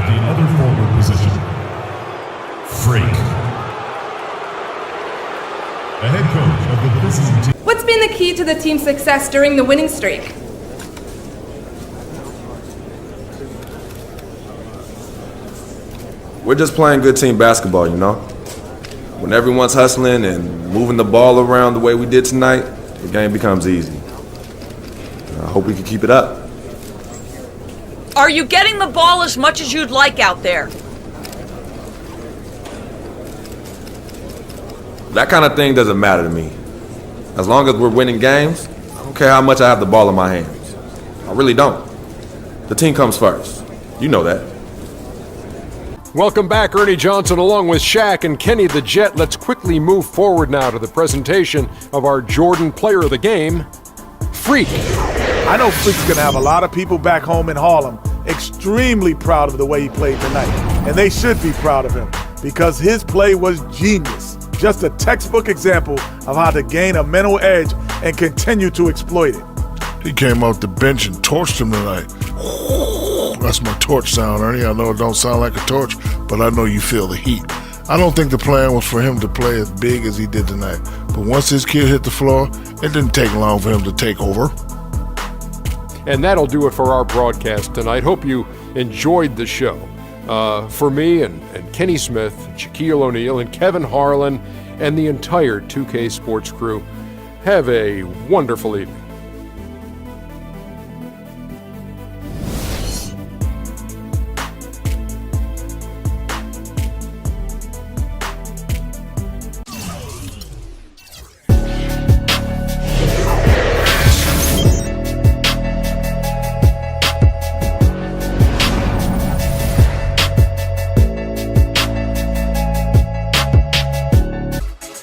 At the other forward position, Freak. The head coach of the visiting team. What's been the key to the team's success during the winning streak? We're just playing good team basketball, you know? When everyone's hustling and moving the ball around the way we did tonight, the game becomes easy. I hope we can keep it up. Are you getting the ball as much as you'd like out there? That kind of thing doesn't matter to me. As long as we're winning games, I don't care how much I have the ball in my hands. I really don't. The team comes first. You know that. Welcome back, Ernie Johnson, along with Shaq and Kenny the Jet. Let's quickly move forward now to the presentation of our Jordan Player of the Game, Freak. I know Freak's going to have a lot of people back home in Harlem extremely proud of the way he played tonight. And they should be proud of him because his play was genius. Just a textbook example of how to gain a mental edge and continue to exploit it. He came off the bench and torched him tonight. That's my torch sound, Ernie. I know it don't sound like a torch, but I know you feel the heat. I don't think the plan was for him to play as big as he did tonight. But once this kid hit the floor, it didn't take long for him to take over. And that'll do it for our broadcast tonight. Hope you enjoyed the show. For me and Kenny Smith, Shaquille O'Neal, and Kevin Harlan, and the entire 2K Sports crew, have a wonderful evening.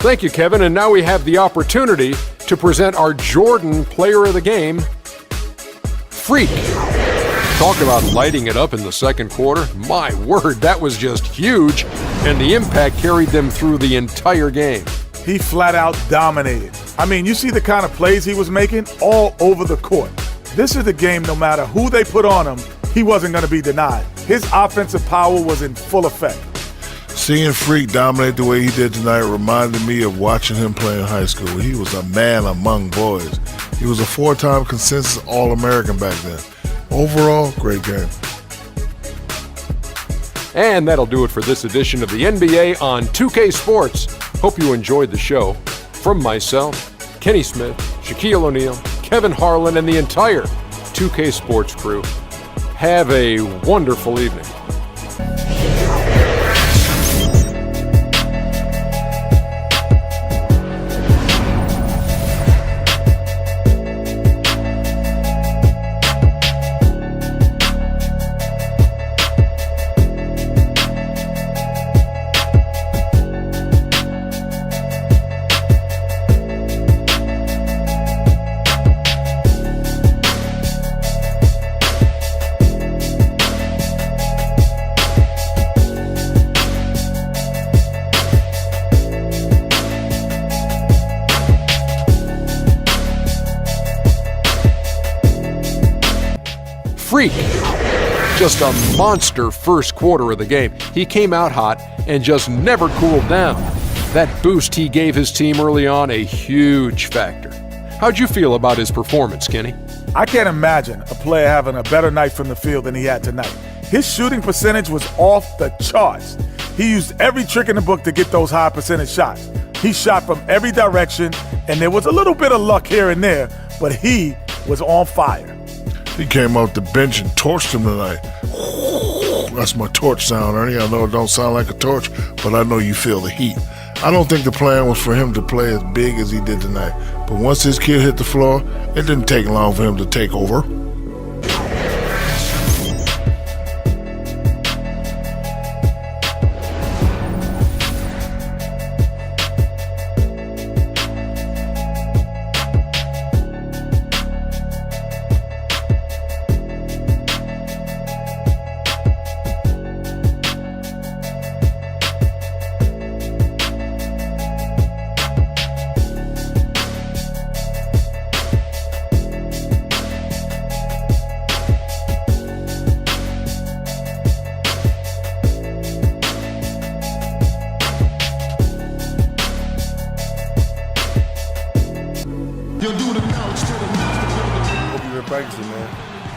Thank you, Kevin. And now we have the opportunity to present our Jordan Player of the Game, Freak. Talk about lighting it up in the second quarter. My word, that was just huge, and the impact carried them through the entire game. He flat out dominated. I mean, you see the kind of plays he was making all over the court. This is the game, no matter who they put on him, he wasn't going to be denied. His offensive power was in full effect. Seeing Freak dominate the way he did tonight reminded me of watching him play in high school. He was a man among boys. He was a 4-time consensus All-American back then. Overall, great game. And that'll do it for this edition of the NBA on 2K Sports. Hope you enjoyed the show. From myself, Kenny Smith, Shaquille O'Neal, Kevin Harlan, and the entire 2K Sports crew, have a wonderful evening. Freak. Just a monster first quarter of the game. He came out hot and just never cooled down. That boost he gave his team early on, a huge factor. How'd you feel about his performance, Kenny? I can't imagine a player having a better night from the field than he had tonight. His shooting percentage was off the charts. He used every trick in the book to get those high percentage shots. He shot from every direction, and there was a little bit of luck here and there, but he was on fire. He came off the bench and torched him tonight. That's my torch sound, Ernie. I know it don't sound like a torch, but I know you feel the heat. I don't think the plan was for him to play as big as he did tonight. But once this kid hit the floor, it didn't take long for him to take over.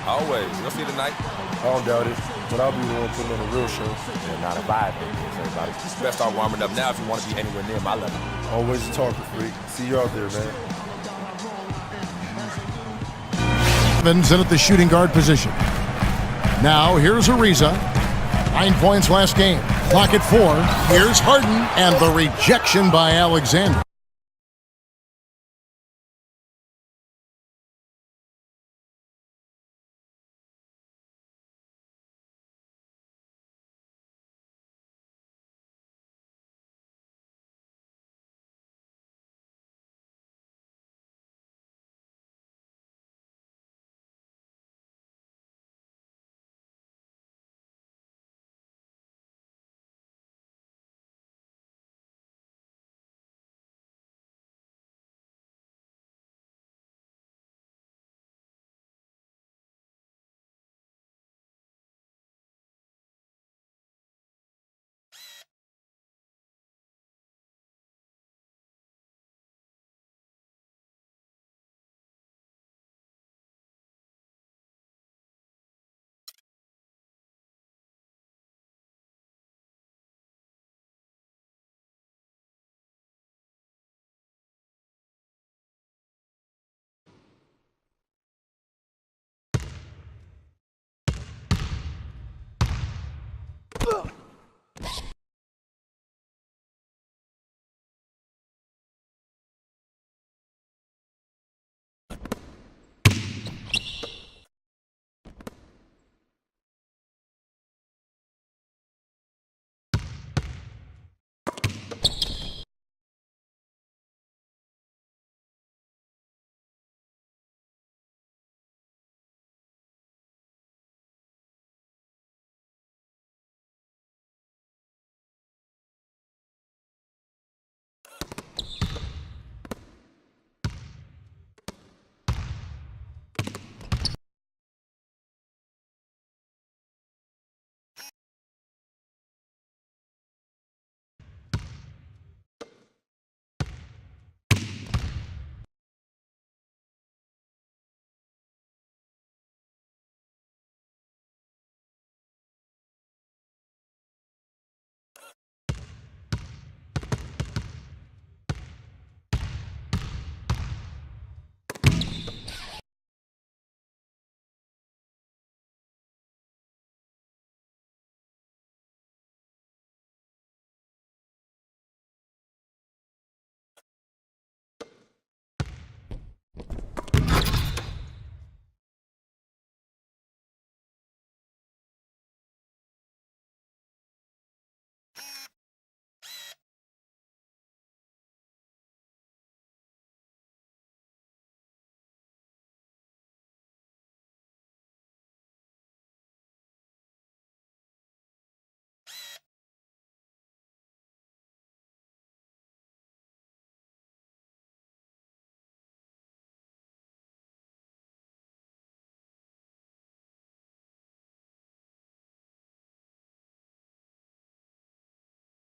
Always. You'll see tonight. I don't doubt it, but I'll be the one putting on a real show. Yeah, not a vibe against everybody. You better start warming up now if you want to be anywhere near my level. Always a talker, freak. See you out there, man. Evans in at the shooting guard position. Now here's Ariza. 9 points last game. Clock at 4. Here's Harden and the rejection by Alexander.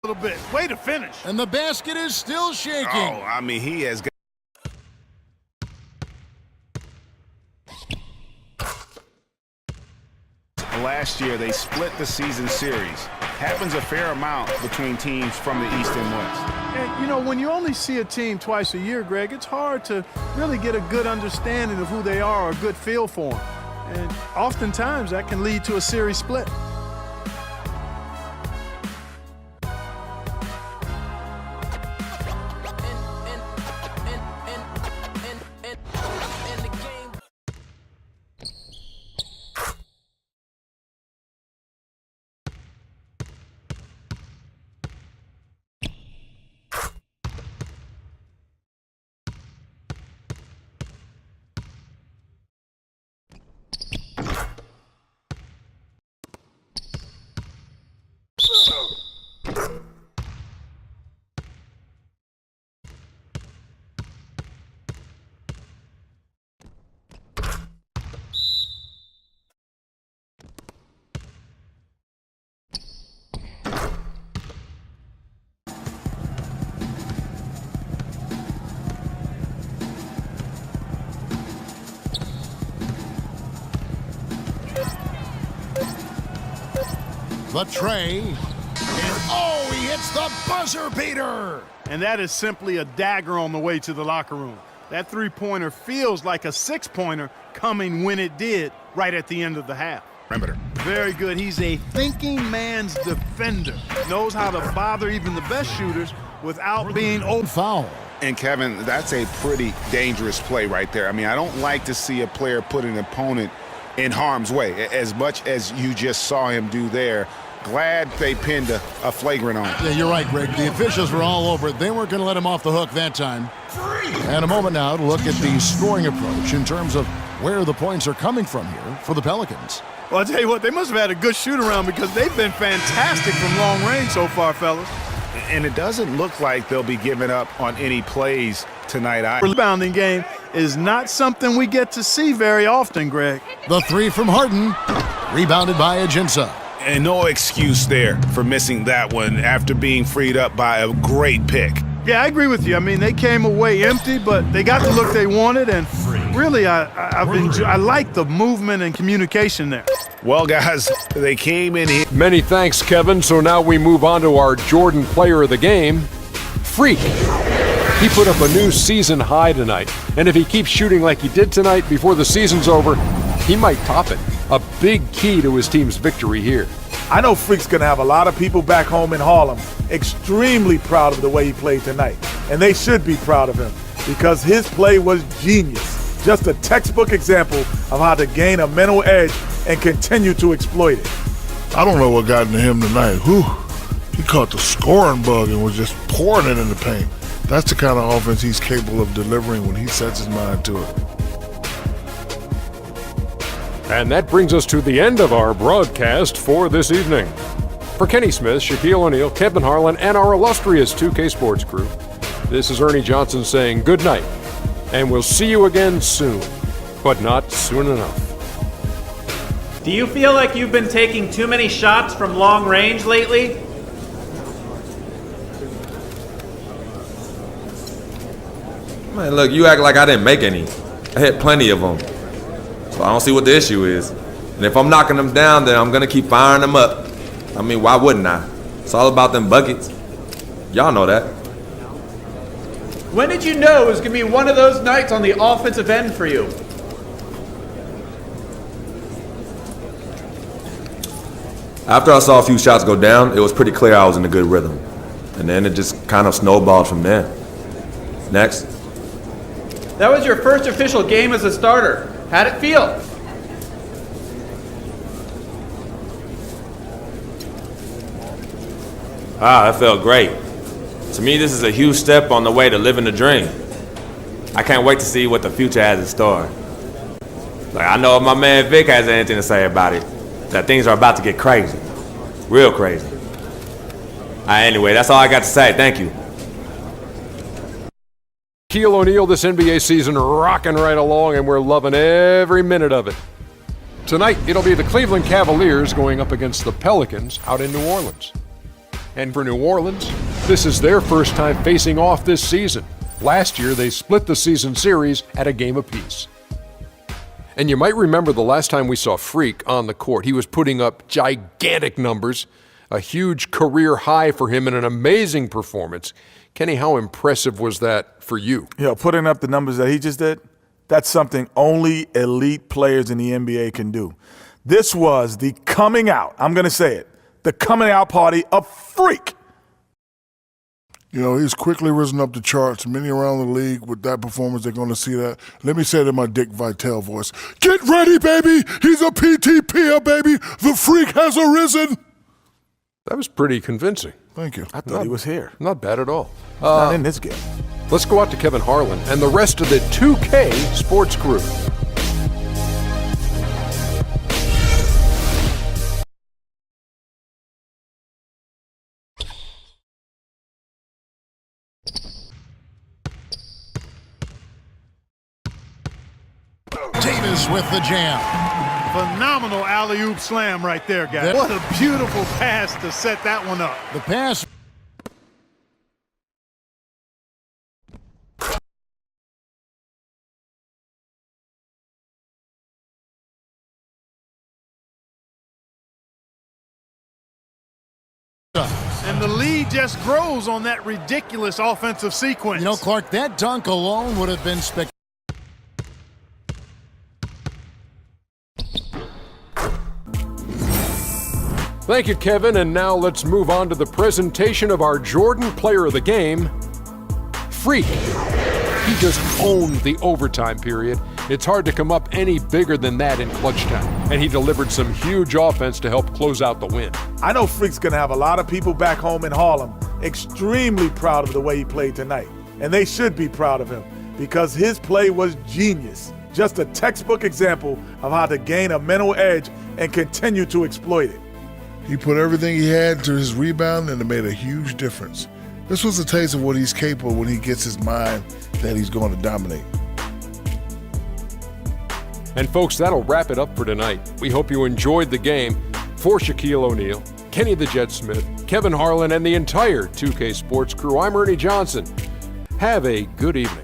A little bit. Way to finish. And the basket is still shaking. Oh, I mean, he has got. Last year, they split the season series. Happens a fair amount between teams from the East and West. And, you know, when you only see a team twice a year, Greg, it's hard to really get a good understanding of who they are or a good feel for them. And oftentimes, that can lead to a series split. The tray. And oh, he hits the buzzer beater. And that is simply a dagger on the way to the locker room. That three-pointer feels like a six-pointer coming when it did right at the end of the half. Perimeter. Very good. He's a thinking man's defender. Knows how to bother even the best shooters without being foul. And Kevin, that's a pretty dangerous play right there. I mean, I don't like to see a player put an opponent in harm's way, as much as you just saw him do there. Glad they pinned a flagrant on him. Yeah, you're right, Greg. The officials were all over it. They weren't going to let him off the hook that time. And a moment now to look at the scoring approach in terms of where the points are coming from here for the Pelicans. Well, I'll tell you what, they must have had a good shoot-around because they've been fantastic from long range so far, fellas. And it doesn't look like they'll be giving up on any plays tonight either. Rebounding game is not something we get to see very often, Greg. The three from Harden, rebounded by Ajinça. And no excuse there for missing that one after being freed up by a great pick. Yeah, I agree with you. I mean, they came away empty, but they got the look they wanted, and really, I like the movement and communication there. Well, guys, they came in here. Many thanks, Kevin. So now we move on to our Jordan Player of the Game, Freak. He put up a new season high tonight, and if he keeps shooting like he did tonight before the season's over, he might top it. A big key to his team's victory here. I know Freak's going to have a lot of people back home in Harlem extremely proud of the way he played tonight. And they should be proud of him because his play was genius. Just a textbook example of how to gain a mental edge and continue to exploit it. I don't know what got into him tonight. Whew. He caught the scoring bug and was just pouring it in the paint. That's the kind of offense he's capable of delivering when he sets his mind to it. And that brings us to the end of our broadcast for this evening. For Kenny Smith, Shaquille O'Neal, Kevin Harlan, and our illustrious 2K Sports crew, this is Ernie Johnson saying good night, and we'll see you again soon, but not soon enough. Do you feel like you've been taking too many shots from long range lately? Man, look, you act like I didn't make any. I hit plenty of them. So I don't see what the issue is. And if I'm knocking them down, then I'm going to keep firing them up. I mean, why wouldn't I? It's all about them buckets. Y'all know that. When did you know it was going to be one of those nights on the offensive end for you? After I saw a few shots go down, it was pretty clear I was in a good rhythm. And then it just kind of snowballed from there. Next. That was your first official game as a starter. How'd it feel? That felt great. To me, this is a huge step on the way to living the dream. I can't wait to see what the future has in store. Like, I know if my man Vic has anything to say about it, that things are about to get crazy. Real crazy. Anyway, that's all I got to say. Thank you. Shaquille O'Neal, this NBA season rocking right along, and we're loving every minute of it. Tonight, it'll be the Cleveland Cavaliers going up against the Pelicans out in New Orleans. And for New Orleans, this is their first time facing off this season. Last year, they split the season series at a game apiece. And you might remember the last time we saw Freak on the court. He was putting up gigantic numbers, a huge career high for him, and an amazing performance. Kenny, how impressive was that for you? Putting up the numbers that he just did, that's something only elite players in the NBA can do. This was the coming out, I'm going to say it, the coming out party of Freak. He's quickly risen up the charts. Many around the league with that performance, they're going to see that. Let me say it in my Dick Vitale voice. Get ready, baby! He's a PTP, baby! The Freak has arisen! That was pretty convincing. Thank you. I thought he was here. Not bad at all. Not in this game. Let's go out to Kevin Harlan and the rest of the 2K Sports crew. Davis with the jam. Phenomenal alley-oop slam right there, guys. What a beautiful pass to set that one up. The pass And the lead just grows on that ridiculous offensive sequence. You know, Clark, that dunk alone would have been spectacular. Thank you, Kevin. And now let's move on to the presentation of our Jordan Player of the Game, Freak. He just owned the overtime period. It's hard to come up any bigger than that in clutch time. And he delivered some huge offense to help close out the win. I know Freak's going to have a lot of people back home in Harlem extremely proud of the way he played tonight. And they should be proud of him because his play was genius. Just a textbook example of how to gain a mental edge and continue to exploit it. He put everything he had into his rebound, and it made a huge difference. This was a taste of what he's capable when he gets his mind that he's going to dominate. And folks, that'll wrap it up for tonight. We hope you enjoyed the game. For Shaquille O'Neal, Kenny the Jet Smith, Kevin Harlan, and the entire 2K Sports crew, I'm Ernie Johnson. Have a good evening.